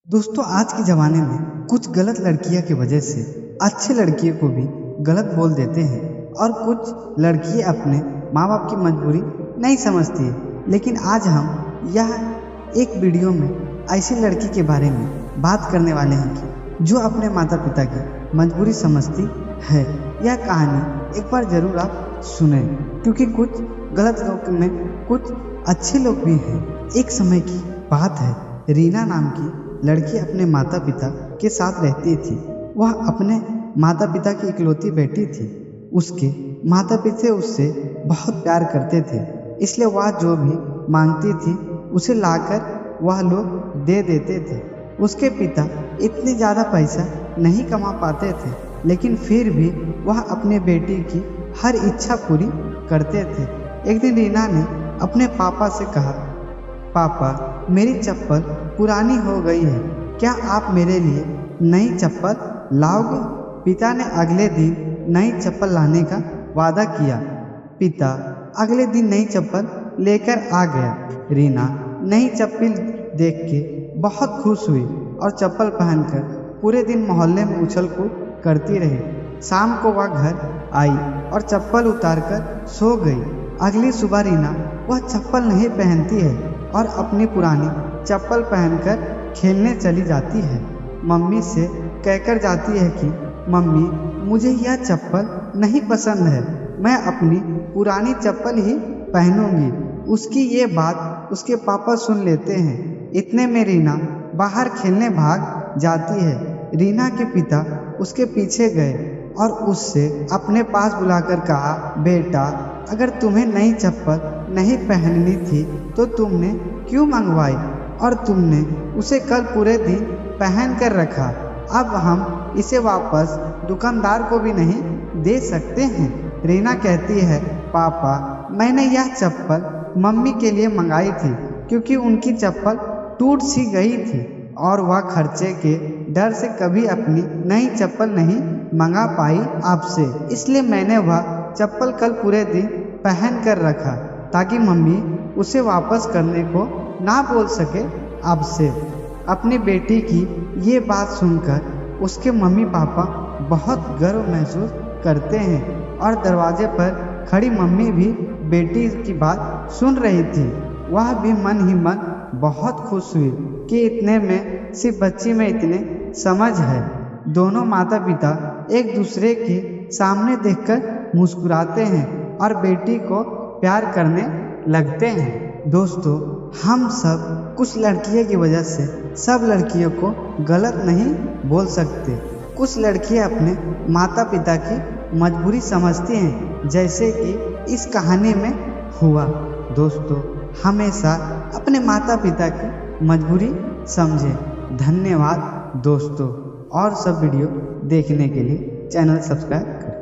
दोस्तों, आज के ज़माने में कुछ गलत लड़कियां की वजह से अच्छे लड़कियों को भी गलत बोल देते हैं और कुछ लड़कियां अपने माँ बाप की मजबूरी नहीं समझती है। लेकिन आज हम यह एक वीडियो में ऐसी लड़की के बारे में बात करने वाले हैं कि जो अपने माता पिता की मजबूरी समझती है। यह कहानी एक बार ज़रूर आप सुने, क्योंकि कुछ गलत लोग में कुछ अच्छे लोग भी हैं। एक समय की बात है, रीना नाम की लड़की अपने माता पिता के साथ रहती थी। वह अपने माता पिता की इकलौती बेटी थी। उसके माता पिता उससे बहुत प्यार करते थे, इसलिए वह जो भी मांगती थी उसे लाकर वह लोग दे देते थे। उसके पिता इतने ज़्यादा पैसा नहीं कमा पाते थे, लेकिन फिर भी वह अपने बेटी की हर इच्छा पूरी करते थे। एक दिन रीना ने अपने पापा से कहा, पापा, मेरी चप्पल पुरानी हो गई है, क्या आप मेरे लिए नई चप्पल लाओगे? पिता ने अगले दिन नई चप्पल लाने का वादा किया। पिता अगले दिन नई चप्पल लेकर आ गया। रीना नई चप्पल देख के बहुत खुश हुई और चप्पल पहनकर पूरे दिन मोहल्ले में उछल कूद करती रही। शाम को वह घर आई और चप्पल उतारकर सो गई। अगली सुबह रीना वह चप्पल नहीं पहनती है और अपनी पुरानी चप्पल पहनकर खेलने चली जाती है। मम्मी से कहकर जाती है कि मम्मी, मुझे यह चप्पल नहीं पसंद है, मैं अपनी पुरानी चप्पल ही पहनूंगी। उसकी ये बात उसके पापा सुन लेते हैं। इतने में रीना बाहर खेलने भाग जाती है। रीना के पिता उसके पीछे गए और उससे अपने पास बुलाकर कहा, बेटा, अगर तुम्हें नई चप्पल नहीं पहननी थी तो तुमने क्यों मंगवाई और तुमने उसे कल पूरे दिन पहन कर रखा। अब हम इसे वापस दुकानदार को भी नहीं दे सकते हैं। रीना कहती है, पापा, मैंने यह चप्पल मम्मी के लिए मंगाई थी क्योंकि उनकी चप्पल टूट सी गई थी और वह खर्चे के डर से कभी अपनी नई चप्पल नहीं मंगा पाई आपसे, इसलिए मैंने वह चप्पल कल पूरे दिन पहन कर रखा ताकि मम्मी उसे वापस करने को ना बोल सके आपसे। अपनी बेटी की ये बात सुनकर उसके मम्मी पापा बहुत गर्व महसूस करते हैं और दरवाजे पर खड़ी मम्मी भी बेटी की बात सुन रही थी। वह भी मन ही मन बहुत खुश हुई कि इतने में सिर्फ बच्ची में इतने समझ है। दोनों माता पिता एक दूसरे के सामने देखकर मुस्कुराते हैं और बेटी को प्यार करने लगते हैं। दोस्तों, हम सब कुछ लड़कियों की वजह से सब लड़कियों को गलत नहीं बोल सकते। कुछ लड़कियां अपने माता पिता की मजबूरी समझती हैं, जैसे कि इस कहानी में हुआ। दोस्तों, हमेशा अपने माता पिता की मजबूरी समझें। धन्यवाद दोस्तों। और सब वीडियो देखने के लिए चैनल सब्सक्राइब करें।